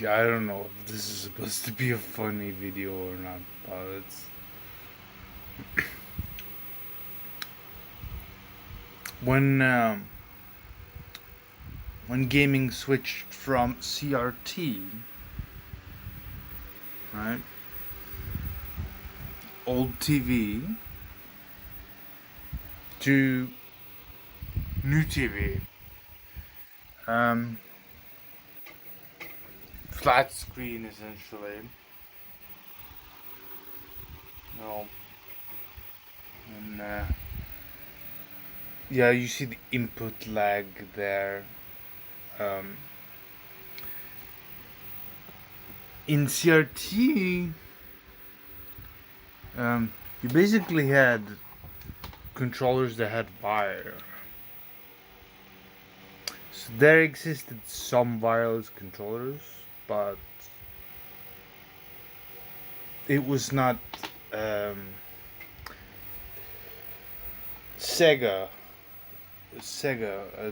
Yeah, I don't know if this is supposed to be a funny video or not, but it's when when gaming switched from CRT, right, old TV, to new TV, um, flat screen essentially, you know, and yeah, you see the input lag there. Um, in CRT, you basically had controllers that had wire. So there existed some wireless controllers, but it was not um, Sega.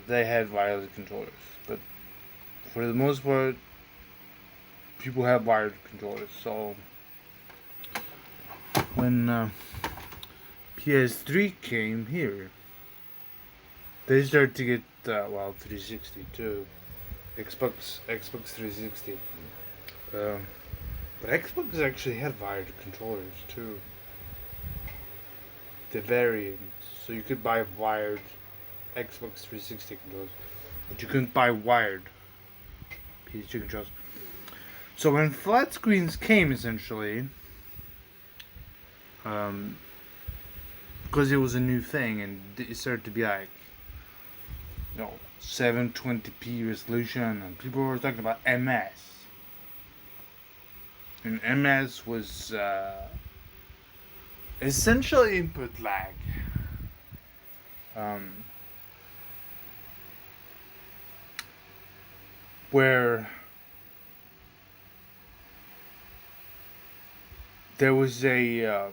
They had wireless controllers, but for the most part, people have wired controllers. So when PS3 came here, they started to get 360 too, Xbox 360. Um, but Xbox actually had wired controllers too. The variant, so you could buy wired Xbox 360 controllers, but you couldn't buy wired PS2 controllers. So when flat screens came, essentially, because it was a new thing and it started to be like, 720p resolution, and people were talking about MS. And MS was essentially input lag. Where there was a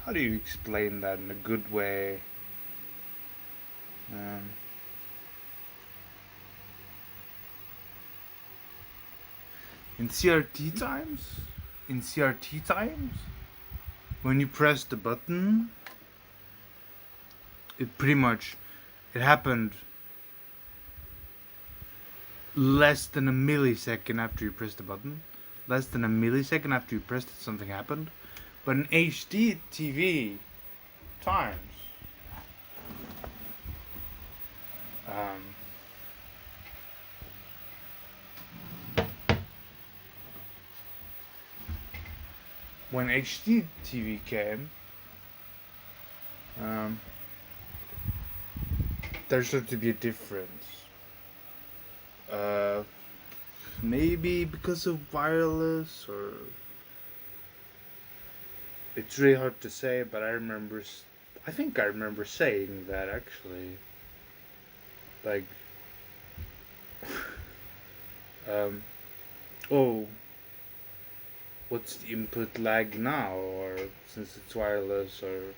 how do you explain that in a good way? In CRT times, when you press the button, it happened less than a millisecond after you pressed the button. Less than a millisecond after you pressed it, something happened. But in HDTV times, when HDTV came, there started to be a difference. Maybe because of wireless, or it's really hard to say, but I think I remember saying that actually. Like, oh, what's the input lag now, or since it's wireless, or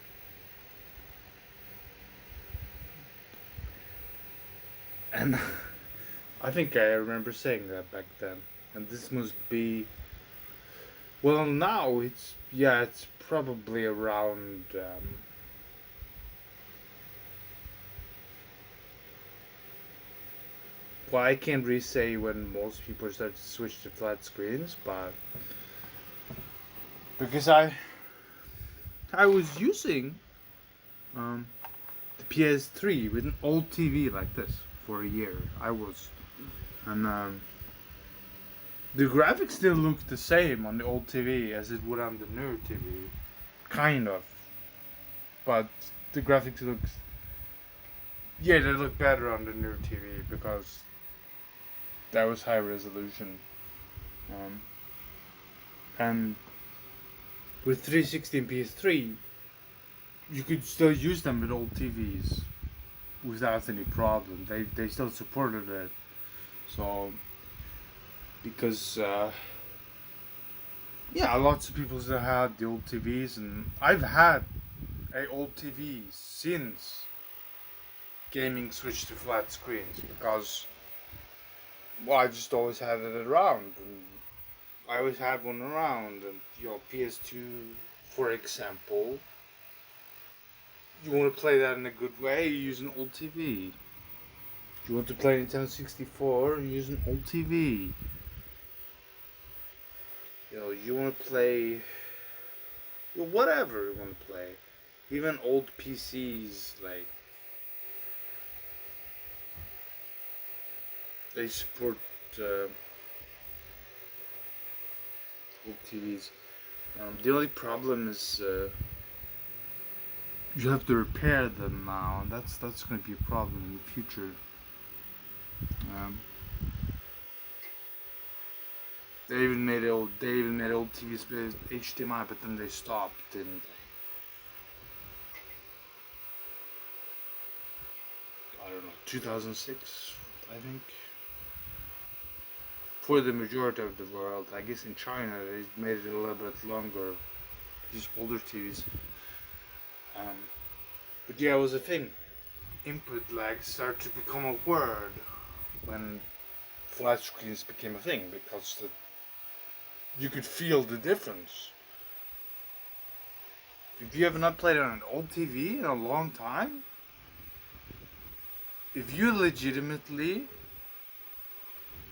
and I think I remember saying that back then. And this must be, well, now it's probably around well, I can't really say when most people start to switch to flat screens, but because I was using the PS3 with an old TV like this for a year. And the graphics still look the same on the old TV as it would on the new TV, kind of. But the graphics they look better on the new TV because that was high resolution. And with 360 and PS3, you could still use them with old TVs without any problem. They still supported it. So because lots of people still had the old TVs, and I've had a old TV since gaming switched to flat screens because, well, I just always had it around, and I always had one around, and PS2, for example, you want to play that in a good way, you use an old TV. You want to play Nintendo 64, you use an old TV. You want to play, whatever you want to play. Even old PCs, like, they support old TVs. The only problem is you have to repair them now, and that's going to be a problem in the future. They even made old TVs with HDMI, but then they stopped in, I don't know, 2006, I think. For the majority of the world, I guess in China they made it a little bit longer. These older TVs. But yeah, it was a thing. Input lag started to become a word when flat screens became a thing, because you could feel the difference. If you have not played on an old TV in a long time, if you legitimately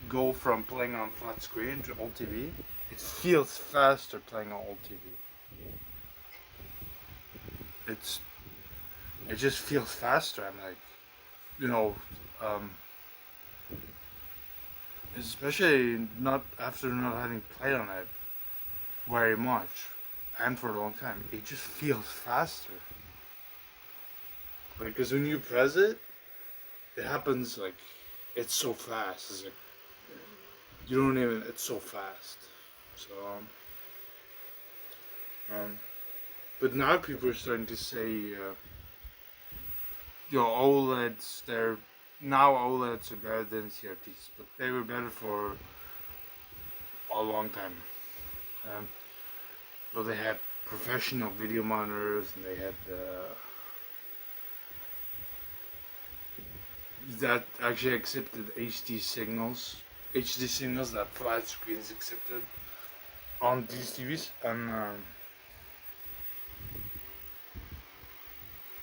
go from playing on flat screen to old TV, it feels faster playing on old TV. It just feels faster. I'm like, especially not after not having played on it very much and for a long time, it just feels faster. Like, because when you press it, it happens like it's so fast. It's like you don't even. It's so fast. So but now people are starting to say, OLEDs. OLEDs are better than CRTs, but they were better for a long time. So they had professional video monitors, and they had that actually accepted HD signals that flat screens accepted on these TVs, and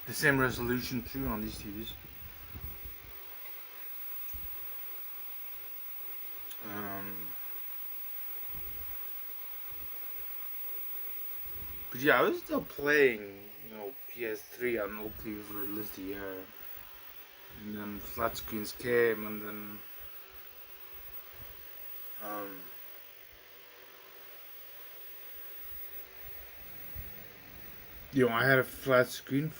the same resolution too on these TVs. But yeah, I was still playing, PS3 on old TV for at least a year. And then flat screens came, and then I had a flat screen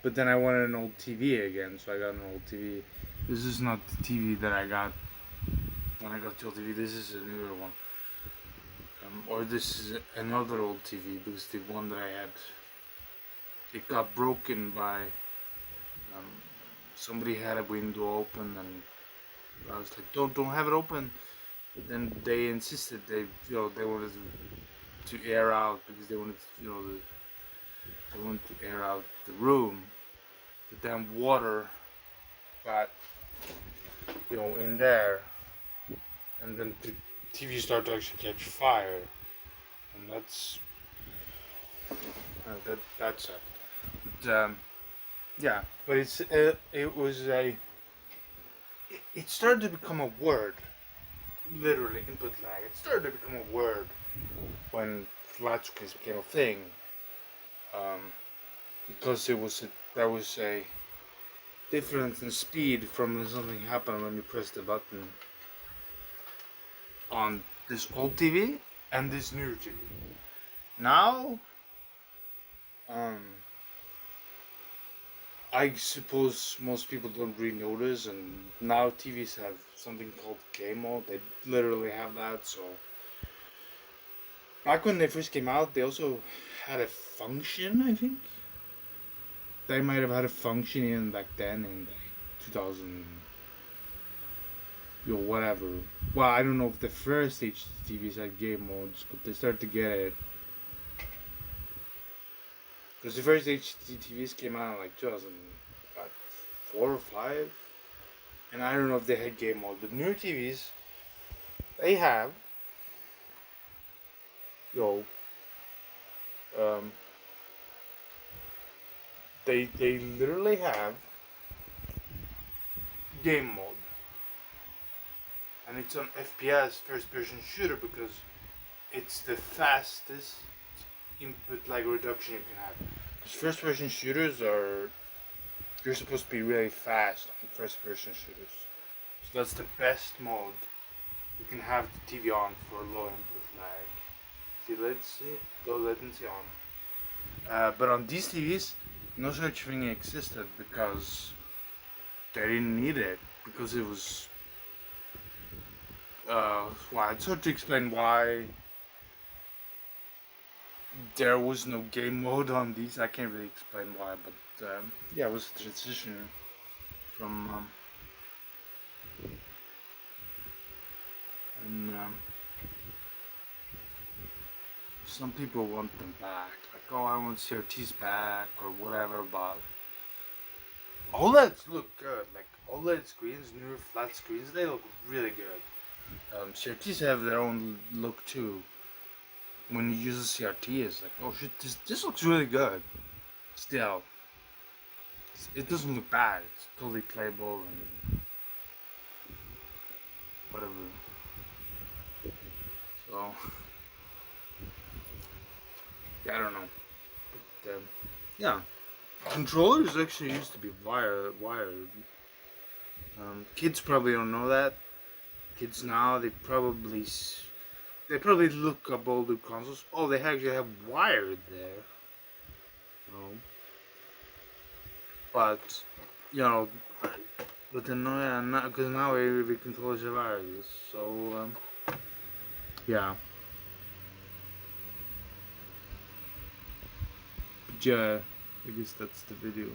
but then I wanted an old TV again, so I got an old TV. This is not the TV that I got when I got the old TV. This is a newer one, or this is another old TV, because the one that I had, it got broken by somebody had a window open, and I was like, don't have it open. But then they insisted they wanted to air out, because they wanted they wanted to air out the room. But then water got in there, and then the TV started to actually catch fire, and that's it. But yeah, but it started to become a word. Literally, input lag. It started to become a word when flat screens became a thing, because there was a difference in speed from when something happened when you press the button on this old TV and this new TV. Now, I suppose most people don't really notice, and now TVs have something called game mode. They literally have that. So back when they first came out, they also had a function. I think they might have had a function even back then in 2000, whatever. Well, I don't know if the first HDTVs had game modes, but they started to get it. Because the first HDTVs came out in like 2005, 4 or 5, and I don't know if they had game mode. But newer TVs, they have, yo, um, they literally have game mode, and it's an FPS first person shooter because it's the fastest input lag reduction you can have. Because first person shooters are, you're supposed to be really fast on first person shooters. So that's the best mode. You can have the TV on for low input lag. See latency, low latency on. But on these TVs, no such thing existed because they didn't need it. Because it was, well, it's hard to explain why there was no game mode on these. I can't really explain why, but yeah, it was a transition from and some people want them back, like, oh, I want CRTs back or whatever. But OLEDs look good, like OLED screens, newer flat screens, they look really good. CRTs have their own look too. When you use a CRT, it's like, oh shit, this looks really good. Still, it doesn't look bad. It's totally playable and whatever. So, yeah, I don't know. But, yeah, controllers actually used to be wired. Kids probably don't know that. Kids now, they probably look up older consoles. Oh, they actually have wired there. No. But, you know, but then no, yeah, because now every controllers are wireless. So, yeah. But yeah, I guess that's the video.